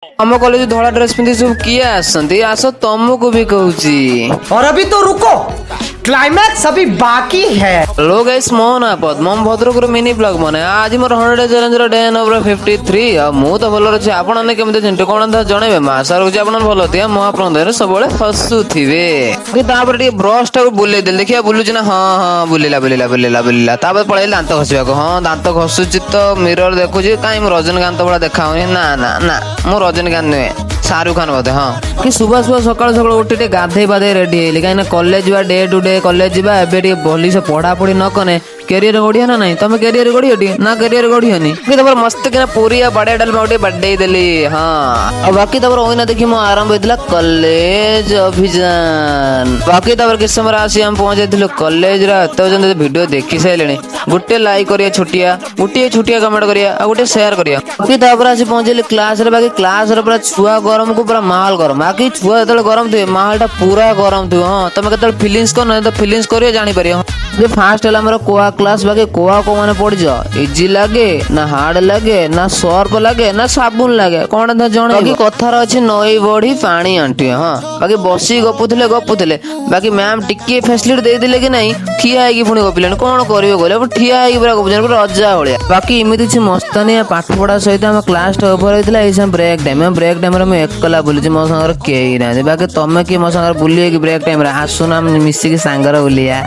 हम कॉलेज धड़ा ड्रेस पिंधि सब किए आसंती आस तुमको भी कहूची। और अभी तो रुको, क्लाइमैक्स अभी बाकी है। लोग गाइस मोहन आपद मम भद्रक मिनी ब्लॉग माने आज मोर 100 चैलेंज रो डे नंबर 53 आ मु तो भलो रछि आपण ने केमते चिंटू कोन धा जणेबे मा सर होछि आपण भलो थिया मो आपण देरे सबले हसुथिबे कि तापर टी ब्रश टा बुले देल देखिया बुलुछि ना। हां हां बुलिला तापर पळै दांत खसिबा को। हां दांत खसुछि तो मिरर देखुछि काई मो रजनीकांत बडा देखाउनी। ना ना ना मो रजनीकांत नुहे शाहरुख खान बोधे। हाँ कि सुबह सुबह सकाल सकाल उठी गाधे बाधे रेडी हेली कहीं कॉलेज जा डे टू डे कॉलेज जा एबे भली से पढ़ा पढ़ी न कने कैरियर गढ़िया ना नहीं तुम कैरियर गढ़ी ना कैरियर गढ़ियनी तब मस्त कि पूरी बड़े डाल में बड़े देली। हाँ और बाकी तब ओना देखी मो आरंभ होता कॉलेज अभियान। बाकी तब किस समय आसी हम पहुंचे कॉलेज रे वीडियो देखी सारे गोटे लाइक करिया छुटिया गोटे छुटिया कमेंट करिया और गोटे शेयर करिया। बाकी तब आसी पहुंचे क्लास रे। बाकी क्लास रे पूरा छुआ गरम को पूरा माहौल गरम। बाकी छुआ जो गरम थे माहौल टा पूरा गरम थी। हाँ तुम के फिलिंग्स कर तो फिलिंग्स कर जानी पार। जो फास्ट है हमारा कोआ क्लास। बाकी कोआ को मैंने पढ़ इजी लगे ना हार्ड लगे ना सर्फ लगे ना साबुन लगे कौन था जन। बाकी कथार अच्छी नई बढ़ी पानी आंटी। हाँ बाकी बसी गपुले बाकी मैम टिके फैसिलिटी देदेले कि नहीं ठिया है पुणी गपिले कौन करेंगे ठिया है पूरा गपुन पूरा रजा भाया। बाकी इमती किसी मस्तानी पाठ पढ़ा सहित आम क्लास ओभर होता है ब्रेक टाइम। ब्रेक टाइम में एकला बुलूची मो सागर कई ना। बाकी तुम कि मो सागर बुलिए कि ब्रेक टाइम आसुना मिसिकी सांगर बुलिया।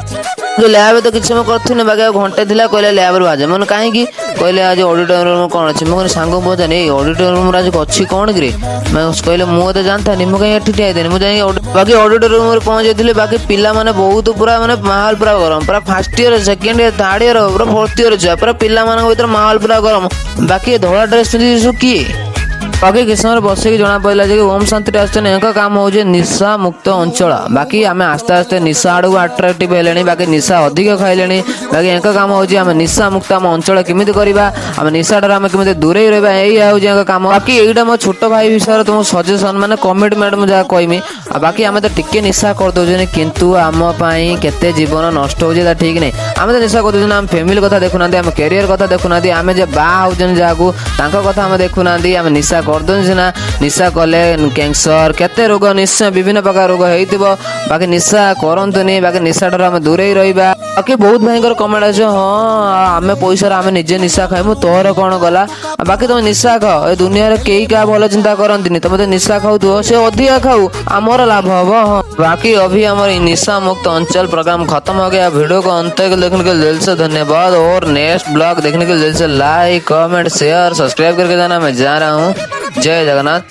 लैब तो किसी समय कर बाकी घंटे थी कहले लैब बाजे मैंने कहीं कहले आज ऑडिटोरियम कौन अच्छे मुझे सांग पचारे ऑडिटोरियम आज अच्छी कौन कि मैं कहले मुझे जानता नहीं मुझे कहीं ठिया मुझे बाकी ऑडिटोरियम पहुंचे। बाकी पिला माने बहुत पूरा माने माहौल पूरा गरम पूरा first year second year third year पूरा फोर्थ ईयर छुआ पूरा पिला भर माहौल पूरा गरम। बाकी धड़ा ड्रेस पिंधि किए बाकी किस समय बस जना पड़ा कि ओम शांति ट्रस्ट काम हो निशा मुक्त अंचल। बाकी आम आस्ते आस्ते निशा आड़ अट्राक्टिव है बाकी निशा अधिक खाइले। बाकी एक काम हो निशा मुक्त आम अंचल केमी करवा आम निशा ठार आम केमी दूरे रहा यही काम। बाकी यहीटा मो छोट भाई विषय तुम सजेसन मैंने कमिटमेंट मुझे जहाँ कहमी। बाकी आम तो टिके निशा करदे किंतु आम केते जीवन नष्ट हो ठीक नहीं। आम तो निशा करदे आम फैमिली कथा देखुना आम कैरियर कथा देखुना आम जे बाहर जहाँ कथा आम देखुना आम निशा करदे सीना निशा कले कैंसर केते रोग निश्चय विभिन्न प्रकार रोग हो। बाकी निशा करतुनि बाकी निशा ठार आम दूरे रहा। बाकी बहुत भाई कमेंट अच्छे हाँ आम पैसा आम निजे निशा खाइबू तोहर कौन गला। बाकी तुम निशा खाओ ए दुनिया कई क्या भल चिंता करती तुम तो निशा खाऊ से अधिका खाऊ आमर लाभ हम। हाँ बाकी अभी हमारे निशा मुक्त अंचल प्रोग्राम खत्म हो गया। वीडियो को अंत तक देखने के दिल से धन्यवाद और नेक्स्ट ब्लॉग देखने के दिल से लाइक कमेंट शेयर सब्सक्राइब करके जाना। मैं जा रहा हूँ। जय जगन्नाथ।